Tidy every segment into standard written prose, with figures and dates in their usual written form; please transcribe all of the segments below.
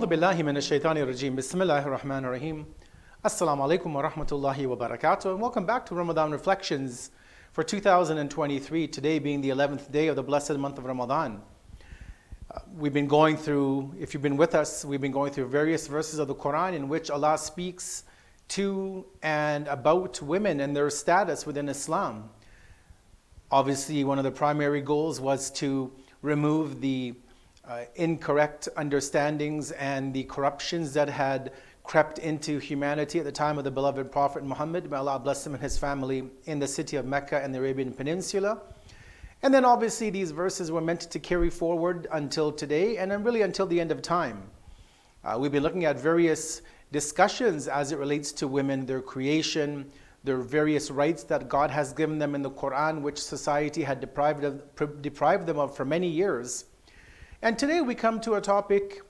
أعوذ بالله من الشيطان الرجيم. بسم الله الرحمن الرحيم. Assalamu alaikum wa rahmatullahi wa barakatuh. And welcome back to Ramadan Reflections for 2023. Today being the 11th day of the blessed month of Ramadan. We've been going through, if you've been with us, we've been going through various verses of the Quran in which Allah speaks to and about women and their status within Islam. Obviously, one of the primary goals was to remove the incorrect understandings and the corruptions that had crept into humanity at the time of the beloved Prophet Muhammad, may Allah bless him and his family, in the city of Mecca and the Arabian Peninsula. And then obviously these verses were meant to carry forward until today and then really until the end of time. We've been looking at various discussions as it relates to women, their creation, their various rights that God has given them in the Quran, which society had deprived them of for many years. And today we come to a topic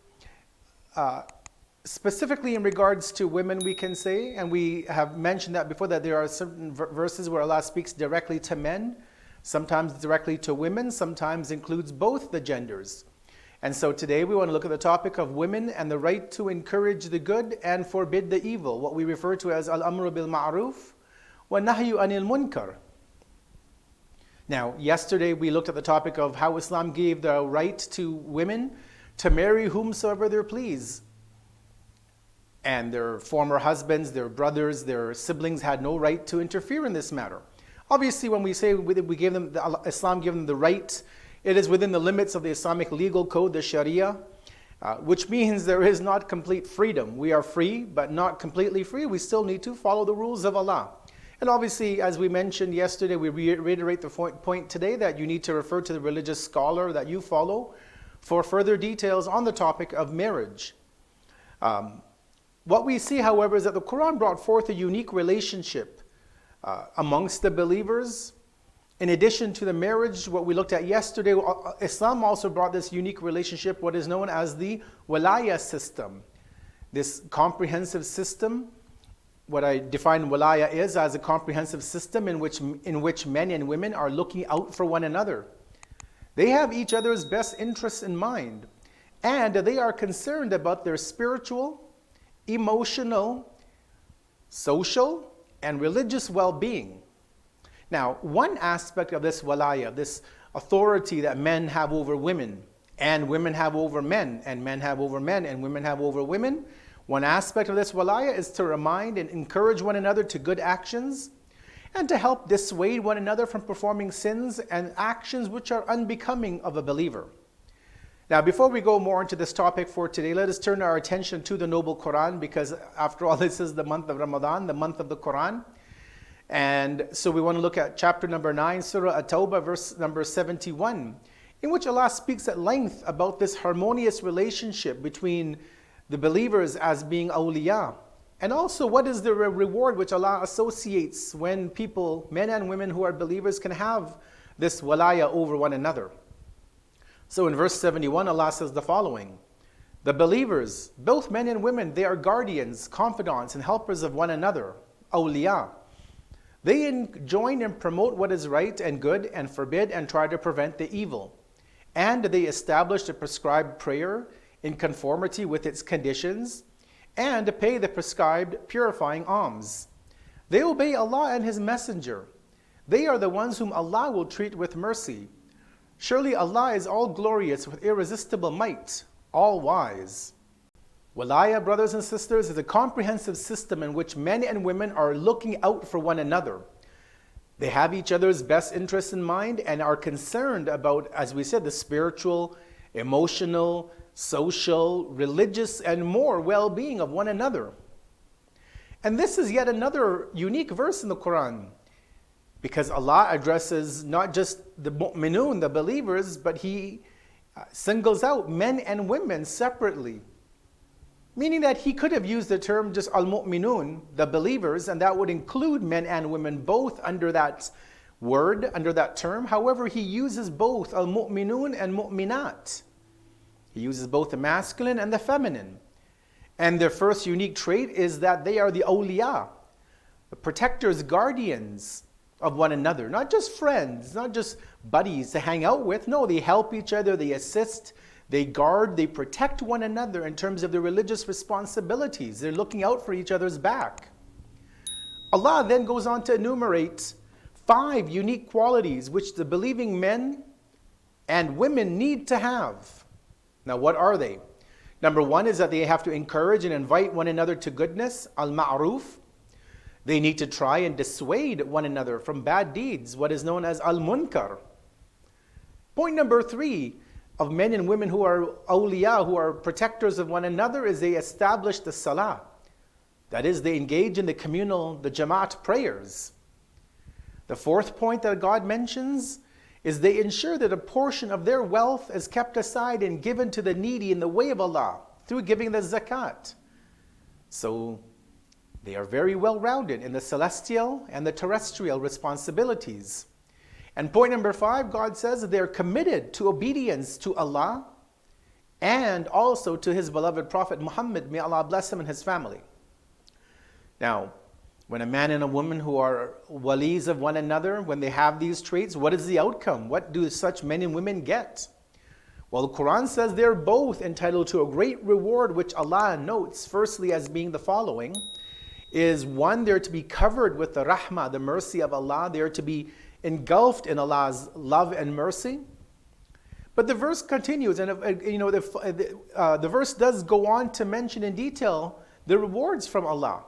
specifically in regards to women, we can say, and we have mentioned that before, that there are certain verses where Allah speaks directly to men, sometimes directly to women, sometimes includes both the genders. And so today we want to look at the topic of women and the right to encourage the good and forbid the evil, what we refer to as al-amru bil ma'ruf wa nahyu anil munkar. Now, yesterday we looked at the topic of how Islam gave the right to women to marry whomsoever they please. And their former husbands, their brothers, their siblings had no right to interfere in this matter. Obviously, when we say we gave them, Islam gave them the right, it is within the limits of the Islamic legal code, the Sharia, which means there is not complete freedom. We are free, but not completely free. We still need to follow the rules of Allah. And obviously, as we mentioned yesterday, we reiterate the point today that you need to refer to the religious scholar that you follow for further details on the topic of marriage. What we see, however, is that the Quran brought forth a unique relationship amongst the believers. In addition to the marriage, what we looked at yesterday, Islam also brought this unique relationship, what is known as the wilāyah system. This comprehensive system, what I define wilāyah is as a comprehensive system in which men and women are looking out for one another. They have each other's best interests in mind, and they are concerned about their spiritual, emotional, social, and religious well-being. Now, one aspect of this wilāyah, this authority that men have over women, and women have over men, and men have over men, and women have over women, one aspect of this wilāyah is to remind and encourage one another to good actions and to help dissuade one another from performing sins and actions which are unbecoming of a believer. Now, before we go more into this topic for today, let us turn our attention to the noble Quran, because after all, this is the month of Ramadan, the month of the Quran. And so we want to look at chapter number 9, Sūrah al-Tawbah, verse number 71, in which Allah speaks at length about this harmonious relationship between the believers as being awliya, and also what is the reward which Allah associates when people, men and women who are believers, can have this wilāyah over one another. So in verse 71, Allah says the following: the believers, both men and women, they are guardians, confidants, and helpers of one another, awliya. They enjoin and promote what is right and good, and forbid and try to prevent the evil. And they establish the prescribed prayer in conformity with its conditions, and pay the prescribed purifying alms. They obey Allah and His Messenger. They are the ones whom Allah will treat with mercy. Surely Allah is all glorious with irresistible might, all wise. Wilāyah, brothers and sisters, is a comprehensive system in which men and women are looking out for one another. They have each other's best interests in mind and are concerned about, as we said, the spiritual, emotional, social, religious, and more well-being of one another. And this is yet another unique verse in the Quran, because Allah addresses not just the mu'minun, the believers, but He singles out men and women separately. Meaning that He could have used the term just al-mu'minun, the believers, and that would include men and women both under that word, under that term. However, He uses both al-mu'minun and mu'minat. He uses both the masculine and the feminine. And their first unique trait is that they are the awliya, the protectors, guardians of one another. Not just friends, not just buddies to hang out with. No, they help each other, they assist, They guard, they protect one another in terms of their religious responsibilities. They're looking out for each other's back. Allah then goes on to enumerate 5 unique qualities which the believing men and women need to have. Now, what are they? Number 1 is that they have to encourage and invite one another to goodness, al-ma'ruf. They need to try and dissuade one another from bad deeds, what is known as al-munkar. Point number 3 of men and women who are awliya, who are protectors of one another, is they establish the salah. That is, they engage in the communal, the jamaat prayers. The 4th point that God mentions is they ensure that a portion of their wealth is kept aside and given to the needy in the way of Allah through giving the zakat. So they are very well rounded in the celestial and the terrestrial responsibilities. And point number 5, God says that they are committed to obedience to Allah and also to His beloved Prophet Muhammad, may Allah bless him and his family. Now, when a man and a woman who are walis of one another, when they have these traits, what is the outcome? What do such men and women get? Well, the Quran says they're both entitled to a great reward, which Allah notes firstly as being the following, is 1, they're to be covered with the rahmah, the mercy of Allah. They're to be engulfed in Allah's love and mercy. But the verse continues, and the verse does go on to mention in detail the rewards from Allah.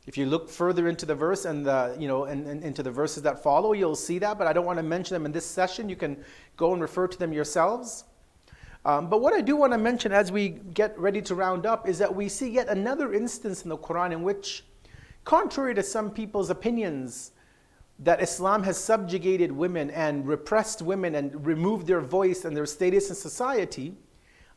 If you look further into the verse and into the verses that follow, you'll see that, but I don't want to mention them in this session. You can go and refer to them yourselves. But what I do want to mention as we get ready to round up is that we see yet another instance in the Quran in which, contrary to some people's opinions, that Islam has subjugated women and repressed women and removed their voice and their status in society,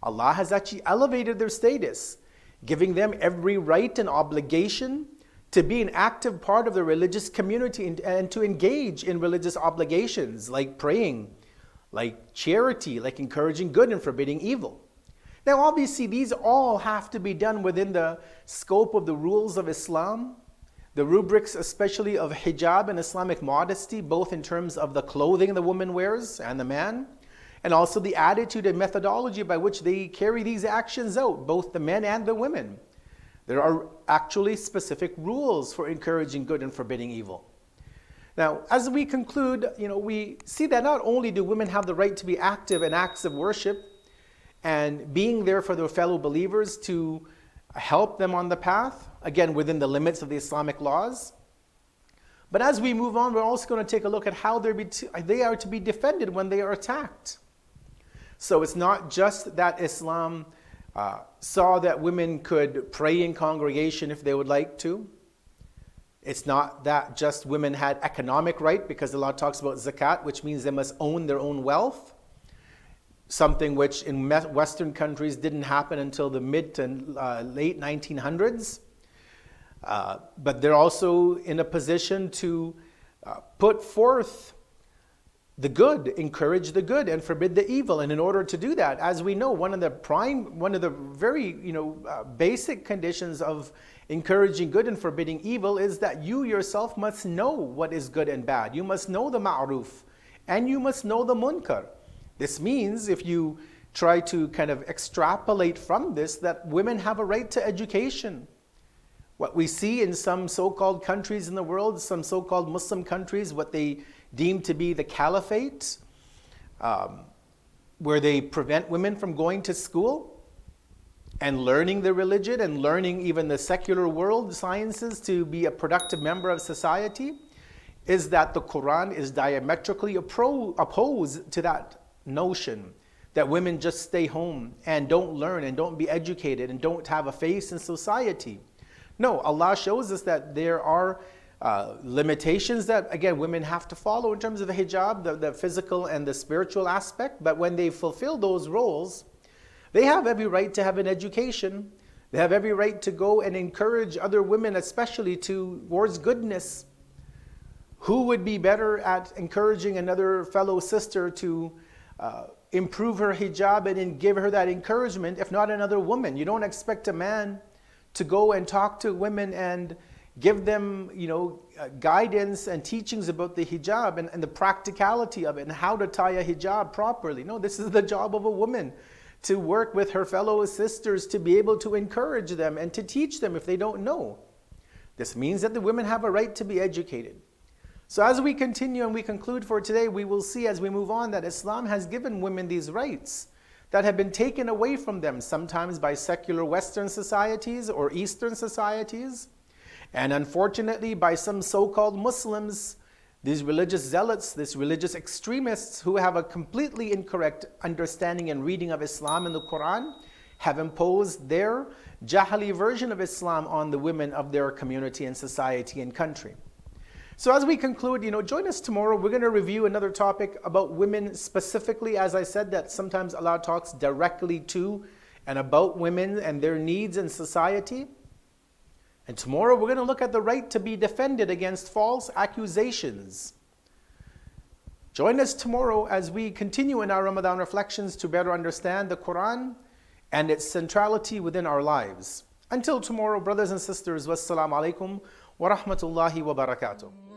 Allah has actually elevated their status, giving them every right and obligation to be an active part of the religious community and to engage in religious obligations like praying, like charity, like encouraging good and forbidding evil. Now, obviously, these all have to be done within the scope of the rules of Islam, the rubrics especially of hijab and Islamic modesty, both in terms of the clothing the woman wears and the man, and also the attitude and methodology by which they carry these actions out, both the men and the women. There are actually specific rules for encouraging good and forbidding evil. Now, as we conclude, we see that not only do women have the right to be active in acts of worship and being there for their fellow believers to help them on the path, again, within the limits of the Islamic laws. But as we move on, we're also going to take a look at how they are to be defended when they are attacked. So it's not just that Islam saw that women could pray in congregation if they would like to. It's not that just women had economic right, because Allah talks about zakat, which means they must own their own wealth. Something which in Western countries didn't happen until the mid to late 1900s. But they're also in a position to put forth the good, encourage the good, and forbid the evil. And in order to do that, as we know, one of the very basic conditions of encouraging good and forbidding evil is that you yourself must know what is good and bad. You must know the ma'ruf, and you must know the munkar. This means, if you try to kind of extrapolate from this, that women have a right to education. What we see in some so-called countries in the world, some so-called Muslim countries, what they deem to be the caliphate, where they prevent women from going to school and learning the religion and learning even the secular world sciences to be a productive member of society, is that the Quran is diametrically opposed to that notion that women just stay home and don't learn and don't be educated and don't have a face in society. No, Allah shows us that there are limitations that, again, women have to follow in terms of the hijab, the physical and the spiritual aspect. But when they fulfill those roles, they have every right to have an education. They have every right to go and encourage other women, especially towards goodness. Who would be better at encouraging another fellow sister to improve her hijab and then give her that encouragement, if not another woman? You don't expect a man to go and talk to women and give them, guidance and teachings about the hijab and the practicality of it and how to tie a hijab properly. No, this is the job of a woman, to work with her fellow sisters, to be able to encourage them and to teach them if they don't know. This means that the women have a right to be educated. So as we continue and we conclude for today, we will see as we move on that Islam has given women these rights that have been taken away from them, sometimes by secular Western societies or Eastern societies, and unfortunately by some so-called Muslims, these religious zealots, these religious extremists who have a completely incorrect understanding and reading of Islam in the Quran, have imposed their Jahili version of Islam on the women of their community and society and country. So as we conclude, join us tomorrow. We're going to review another topic about women specifically. As I said, that sometimes Allah talks directly to and about women and their needs in society. And tomorrow we're going to look at the right to be defended against false accusations. Join us tomorrow as we continue in our Ramadan reflections to better understand the Quran and its centrality within our lives. Until tomorrow, brothers and sisters, wassalamu alaikum wa rahmatullahi wa barakatuh.